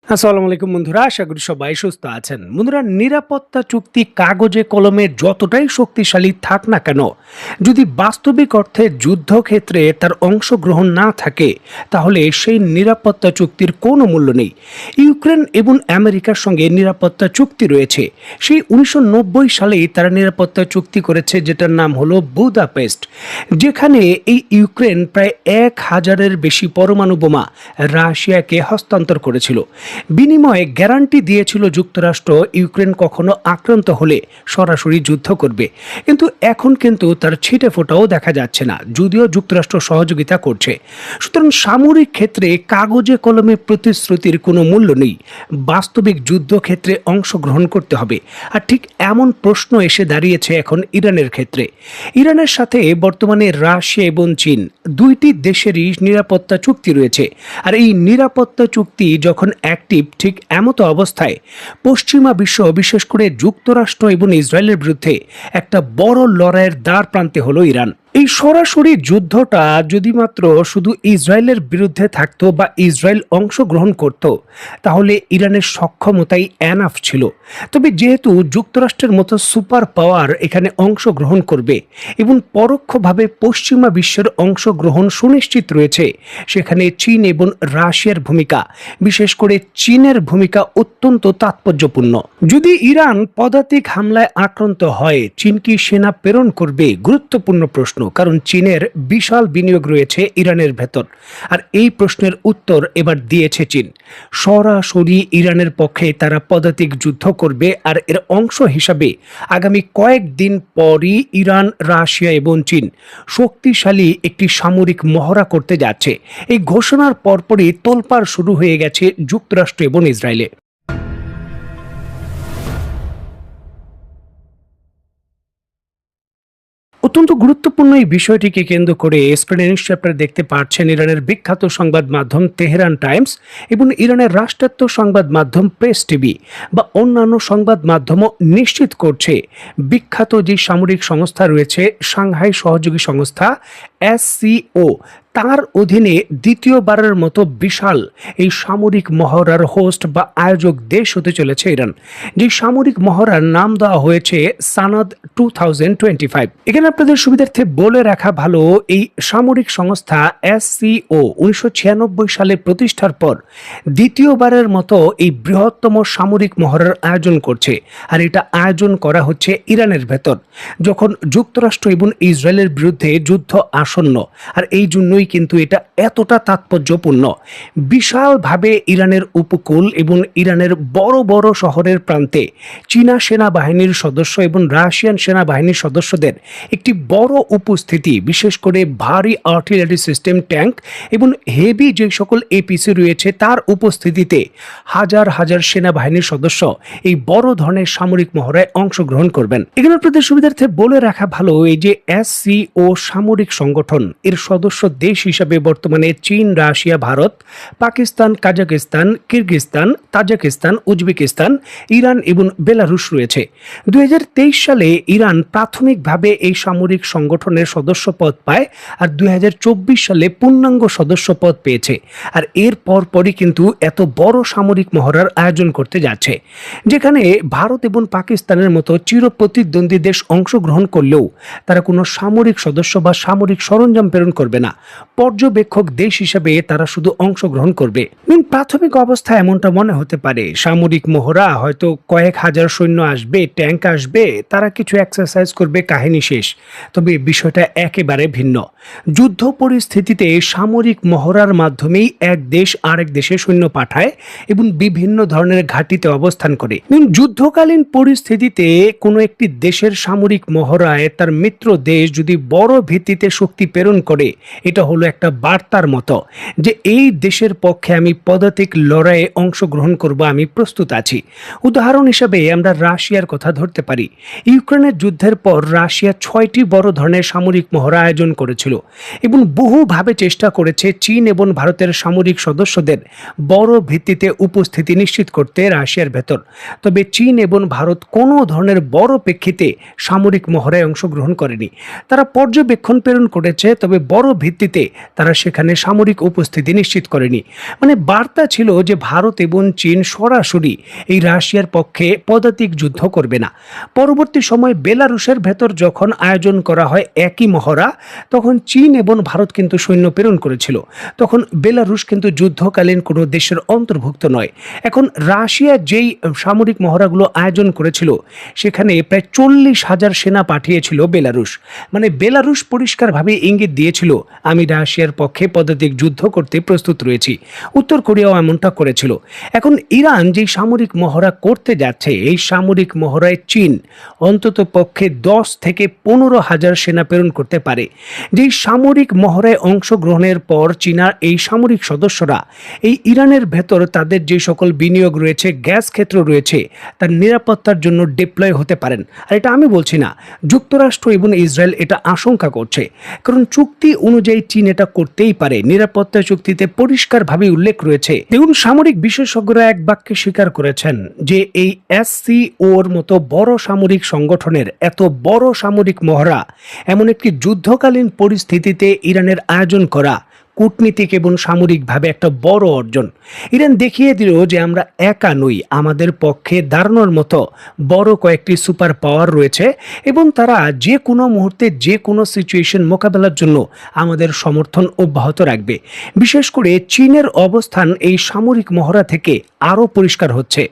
আসসালামু আলাইকুম বন্ধুরা, আশা করি সবাই সুস্থ আছেন। বন্ধুরা, নিরাপত্তা চুক্তি কাগজে কলমে যতটাই শক্তিশালী থাক না কেন, যদি বাস্তবিক অর্থে যুদ্ধক্ষেত্রে তার অংশগ্রহণ না থাকে, তাহলে সেই নিরাপত্তা চুক্তির কোনো মূল্য নেই। ইউক্রেন এবং আমেরিকার সঙ্গে নিরাপত্তা চুক্তি রয়েছে। সেই 1990 সালেই তারা নিরাপত্তা চুক্তি করেছে, যেটার নাম হলো বুদাপেস্ট, যেখানে এই ইউক্রেন প্রায় 1000-এর বেশি পরমাণু বোমা রাশিয়াকে হস্তান্তর করেছিল। বিনিময়ে গ্যারান্টি দিয়েছিল যুক্তরাষ্ট্র ইউক্রেন কখনো আক্রান্ত হলে সরাসরি যুদ্ধ করবে। কিন্তু এখন কিন্তু তার ছিটে ফোটাও দেখা যাচ্ছে না, যদিও যুক্তরাষ্ট্র সহযোগিতা করছে। সুতরাং সামরিক ক্ষেত্রে কাগজে কলমে প্রতিশ্রুতির কোনো মূল্য নেই, বাস্তবিক যুদ্ধক্ষেত্রে অংশগ্রহণ করতে হবে। আর ঠিক এমন প্রশ্ন এসে দাঁড়িয়েছে এখন ইরানের ক্ষেত্রে। ইরানের সাথে বর্তমানে রাশিয়া এবং চীন দুইটি দেশেরই নিরাপত্তা চুক্তি রয়েছে। আর এই নিরাপত্তা চুক্তি যখন অ্যাক্টিভ, ঠিক এমতো অবস্থায় পশ্চিমা বিশ্ব, বিশেষ করে যুক্তরাষ্ট্র এবং ইসরায়েলের বিরুদ্ধে একটা বড় লড়াইয়ের দ্বার প্রান্তে হলো ইরান। এই সরাসরি যুদ্ধটা যদি মাত্র শুধু ইসরায়েলের বিরুদ্ধে থাকতো বা ইসরায়েল অংশগ্রহণ করত, তাহলে ইরানের সক্ষমতাই এনাফ ছিল। তবে যেহেতু যুক্তরাষ্ট্রের মতো সুপার পাওয়ার এখানে অংশগ্রহণ করবে এবং পরোক্ষভাবে পশ্চিমা বিশ্বের অংশগ্রহণ সুনিশ্চিত রয়েছে, সেখানে চীন এবং রাশিয়ার ভূমিকা, বিশেষ করে চীনের ভূমিকা অত্যন্ত তাৎপর্যপূর্ণ। যদি ইরান পদাতিক হামলায় আক্রান্ত হয়, চীন কি সেনা প্রেরণ করবে? গুরুত্বপূর্ণ প্রশ্ন, কারণ চীনের বিশাল বিনিয়োগ রয়েছে ইরানের ভেতর। আর এই প্রশ্নের উত্তর এবার দিয়েছে চীন। সরাসরি ইরানের পক্ষে তারা পদাতিক যুদ্ধ করবে। আর এর অংশ হিসাবে আগামী কয়েকদিন পরই ইরান, রাশিয়া এবং চীন শক্তিশালী একটি সামরিক মহড়া করতে যাচ্ছে। এই ঘোষণার পরপরই তোলপাড় শুরু হয়ে গেছে যুক্তরাষ্ট্র এবং ইসরায়েলে। অত্যন্ত গুরুত্বপূর্ণ এই বিষয়টিকে কেন্দ্র করে স্ক্রিনে নিশ্চয়ই আপনারা দেখতে পাচ্ছেন, ইরানের বিখ্যাত সংবাদ মাধ্যম তেহরান টাইমস এবং ইরানের রাষ্ট্রায়ত্ত সংবাদ মাধ্যম প্রেস টিভি বা অন্যান্য সংবাদ মাধ্যমও নিশ্চিত করছে, বিখ্যাত যে সামরিক সংস্থা রয়েছে সাংহাই সহযোগী সংস্থা SCO, তার অধীনে দ্বিতীয়বারের মতো বিশাল এই সামরিক মহড়ার হোস্ট বা আয়োজক দেশ হতে চলেছে ইরান। যে সামরিক মহড়ার নাম দেওয়া হয়েছে সানাদ 2025। এখানে আপনাদের সুবিধার্থে বলে রাখা ভালো, এই সামরিক সংস্থা SCO 1996 সালে প্রতিষ্ঠার পর দ্বিতীয়বারের মতো এই বৃহত্তম সামরিক মহড়ার আয়োজন করছে। আর এটা আয়োজন করা হচ্ছে ইরানের ভেতর, যখন যুক্তরাষ্ট্র এবং ইসরায়েলের বিরুদ্ধে যুদ্ধ আসন্ন। আর এই জন্যই কিন্তু এটা এতটা তাৎপর্যপূর্ণ। বিশালভাবে ইরানের উপকূল এবং ইরানের বড় বড় শহরের প্রান্তে চীনা সেনাবাহিনীর সদস্য এবং রাশিয়ান সেনাবাহিনীর সদস্যদের একটি বড় উপস্থিতি, বিশেষ করে ভারী আর্টিলারি সিস্টেম, ট্যাঙ্ক এবং হেভি যে সকল APC রয়েছে তার উপস্থিতিতে হাজার হাজার সেনাবাহিনীর সদস্য এই বড় ধরনের সামরিক মহড়ায় অংশগ্রহণ করবেন। এখানে আপনাদের সুবিধার্থে বলে রাখা ভালো, এই যে SCO সামরিক সংগঠন, এর সদস্য দেশ হিসাবে বর্তমানে চীন, Russia, Bharat, Pakistan, Kazakhstan, Kyrgyzstan, Tajikistan, Uzbekistan, Iran এবং বেলারুশ রয়েছে। 2023 সালে ইরান প্রাথমিকভাবে এই সামরিক সংগঠনের সদস্যপদ পায়, আর 2024 সালে পূর্ণাঙ্গ সদস্যপদ পেয়েছে। আর এর পরপরই কিন্তু এত বড় সামরিক মহড়ার আয়োজন করতে যাচ্ছে, যেখানে ভারত এবং পাকিস্তানের মতো চিরপ্রতিদ্বন্দ্বী দেশ অংশগ্রহণ করলেও তারা কোনো সামরিক সদস্য বা সামরিক সরঞ্জাম প্রেরণ করবে না। পর্যবেক্ষক দেশ হিসেবে তারা শুধু অংশগ্রহণ করবে। প্রাথমিক অবস্থায় এমনটা মনে হতে পারে, সামরিক মহড়া, হয়তো কয়েক হাজার সৈন্য আসবে, ট্যাঙ্ক আসবে, তারা কিছু এক্সারসাইজ করবে, কাহিনী শেষ। তবে বিষয়টা একেবারে ভিন্ন। যুদ্ধ পরিস্থিতিতে সামরিক মহড়ার মাধ্যমেই এক দেশ আরেক দেশে সৈন্য পাঠায় এবং বিভিন্ন ধরনের ঘাঁটিতে অবস্থান করে। যুদ্ধকালীন পরিস্থিতিতে কোনো একটি দেশের সামরিক মহড়ায় তার মিত্র দেশ যদি বড় ভিত্তিতে শক্তি প্রেরণ করে, এটা হলো একটা বার্তার মতো যে এই দেশের পক্ষে আমি পদাতিক লড়াইয়ে অংশগ্রহণ করব, আমি প্রস্তুত আছি। উদাহরণ হিসেবে আমরা রাশিয়ার কথা ধরতে পারি। ইউক্রেনের যুদ্ধের পর রাশিয়া 6টি বড় ধরনের সামরিক মহড়া আয়োজন করেছিল এবং বহুভাবে চেষ্টা করেছে চীন এবং ভারতের সামরিক সদস্যদের বড় ভিত্তিতে উপস্থিতি নিশ্চিত করতে রাশিয়ার ভেতর। তবে চীন এবং ভারত কোনো ধরনের বড় প্রেক্ষিতে সামরিক মহড়ায় অংশগ্রহণ করেনি। তারা পর্যবেক্ষণ প্রেরণ করেছে, তবে বড় ভিত্তিতে পরিস্থিতিতে তারা সেখানে সামরিক উপস্থিতি নিশ্চিত করেনি। মানে বার্তা ছিল যে ভারত এবং চীন সরাসরি এই রাশিয়ার পক্ষে পদাতিক যুদ্ধ করবে না। পরবর্তী সময় বেলারুশের ভেতর যখন আয়োজন করা হয় একই মহড়া, তখন চীন এবং ভারত কিন্তু সৈন্য প্রেরণ করেছিল। তখন বেলারুশ কিন্তু যুদ্ধকালীন কোনো দেশের অন্তর্ভুক্ত নয়। এখন রাশিয়া যেই সামরিক মহড়াগুলো আয়োজন করেছিল সেখানে প্রায় 40,000 সেনা পাঠিয়েছিল বেলারুশ। মানে বেলারুশ পরিষ্কারভাবে ইঙ্গিত দিয়েছিল, আমি রাশিয়ার পক্ষে পদাতিক যুদ্ধ করতে প্রস্তুত রয়েছি। উত্তর কোরিয়াও এমনটা করেছিল। এখন ইরান যেই সামরিক মহড়া করতে যাচ্ছে, এই সামরিক মহড়ায় চীন অন্তত পক্ষে 10 থেকে 15,000 সেনা প্রেরণ করতে পারে। যেই সামরিক মহড়ায় অংশগ্রহণের পর চীনা এই সামরিক সদস্যরা এই ইরানের ভেতর তাদের যে সকল বিনিয়োগ রয়েছে, গ্যাস ক্ষেত্র রয়েছে, তার নিরাপত্তার জন্য ডিপ্লয় হতে পারেন। আর এটা আমি বলছি না, যুক্তরাষ্ট্র এবং ইসরায়েল এটা আশঙ্কা করছে। কারণ চুক্তি অনুযায়ী চীন এটা করতেই পারে। নিরাপত্তা চুক্তিতে পরিষ্কারভাবে উল্লেখ রয়েছে। দেখুন, সামরিক বিশেষজ্ঞরা এক বাক্যে স্বীকার করেছেন যে এই এসসিওর মতো বড় সামরিক সংগঠনের এত বড় সামরিক মহড়া এমন একটি যুদ্ধকালীন পরিস্থিতিতে ইরানের আয়োজন করা কূটনীতিক এবং সামরিকভাবে একটা বড় অর্জন। ইরান দেখিয়ে দিল যে আমরা একা নই, আমাদের পক্ষে দাঁড়ানোর মতো বড় কয়েকটি সুপার পাওয়ার রয়েছে এবং তারা যে কোনো মুহূর্তে যে কোনো সিচুয়েশন মোকাবেলার জন্য আমাদের সমর্থন অব্যাহত রাখবে। বিশেষ করে চীনের অবস্থান এই সামরিক মহড়া থেকে আরও পরিষ্কার হচ্ছে।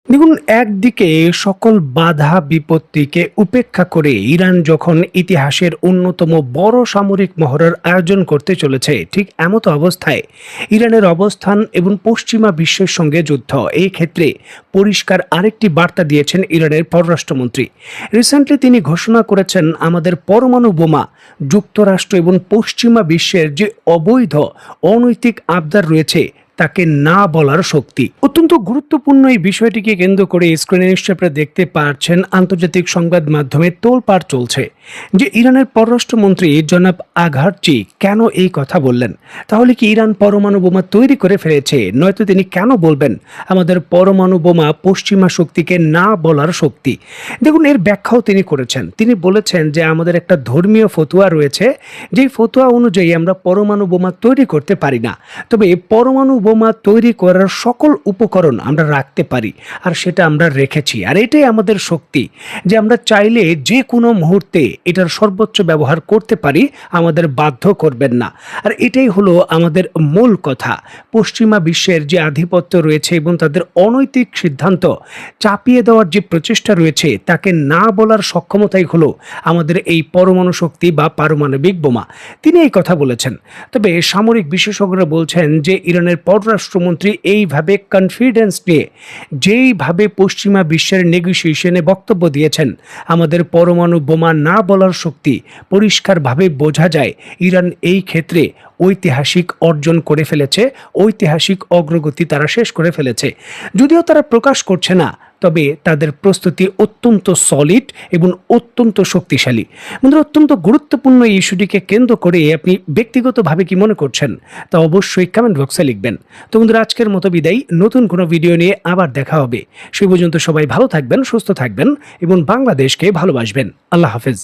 দেখুন, একদিকে সকল বাধা বিপত্তিকে উপেক্ষা করে ইরান যখন ইতিহাসের অন্যতম বড় সামরিক মহড়ার আয়োজন করতে চলেছে, ঠিক এমতো অবস্থায় ইরানের অবস্থান এবং পশ্চিমা বিশ্বের সঙ্গে যুদ্ধ, এই ক্ষেত্রে পরিষ্কার আরেকটি বার্তা দিয়েছেন ইরানের পররাষ্ট্রমন্ত্রী। রিসেন্টলি তিনি ঘোষণা করেছেন, আমাদের পরমাণু বোমা যুক্তরাষ্ট্র এবং পশ্চিমা বিশ্বের যে অবৈধ অনৈতিক আবদার রয়েছে তাকে না বলার শক্তি। অত্যন্ত গুরুত্বপূর্ণ এই বিষয়টিকে কেন্দ্র করে স্ক্রিনে নিশ্চয়ই আপনারা দেখতে পাচ্ছেন আন্তর্জাতিক সংবাদ মাধ্যমে তোলপাড় চলছে যে ইরানের পররাষ্ট্রমন্ত্রী জনাব আঘারচি কেন এই কথা বললেন। তাহলে কি ইরান পরমাণু বোমা তৈরি করে ফেলেছে? নয়তো তিনি কেন বলবেন আমাদের পরমাণু বোমা পশ্চিমা শক্তিকে না বলার শক্তি? দেখুন, এর ব্যাখ্যাও তিনি করেছেন। তিনি বলেছেন যে আমাদের একটা ধর্মীয় ফতোয়া রয়েছে, যেই ফতোয়া অনুযায়ী আমরা পরমাণু বোমা তৈরি করতে পারি না, তবে পরমাণু বোমা তৈরি করার সকল উপকরণ আমরা রাখতে পারি, আর সেটা আমরা রেখেছি। আর এটাই আমাদের শক্তি, যে আমরা চাইলে যে কোনো মুহূর্তে এটার সর্বোচ্চ ব্যবহার করতে পারি, আমাদের বাধ্য করবেন না। আর এটাই হলো আমাদের মূল কথা। পশ্চিমা বিশ্বের যে আধিপত্য রয়েছে এবং তাদের অনৈতিক সিদ্ধান্ত চাপিয়ে দেওয়ার যে প্রচেষ্টা রয়েছে, তাকে না বলার সক্ষমতাই হলো আমাদের এই পরমাণু শক্তি বা পারমাণবিক বোমা। তিনি এই কথা বলেছেন। তবে সামরিক বিশেষজ্ঞরা বলছেন যে ইরানের পররাষ্ট্রমন্ত্রী এইভাবে কনফিডেন্স নিয়ে যেইভাবে পশ্চিমা বিশ্বের নেগোসিয়েশনে বক্তব্য দিয়েছেন, আমাদের পরমাণু বোমা না বলার শক্তি, পরিষ্কারভাবে বোঝা যায় ইরান এই ক্ষেত্রে ঐতিহাসিক অর্জন করে ফেলেছে, ঐতিহাসিক অগ্রগতি তারা শেষ করে ফেলেছে। যদিও তারা প্রকাশ করছে না, তবে তাদের প্রস্তুতি অত্যন্ত সলিড এবং অত্যন্ত শক্তিশালী। বন্ধুরা, অত্যন্ত গুরুত্বপূর্ণ এই ইস্যুটিকে কেন্দ্র করে আপনি ব্যক্তিগতভাবে কি মনে করছেন তা অবশ্যই কমেন্ট বক্সে লিখবেন। তো বন্ধুরা, আজকের মতো বিদায়। নতুন কোনো ভিডিও নিয়ে আবার দেখা হবে। সে পর্যন্ত সবাই ভালো থাকবেন, সুস্থ থাকবেন এবং বাংলাদেশকে ভালোবাসবেন। আল্লাহ হাফেজ।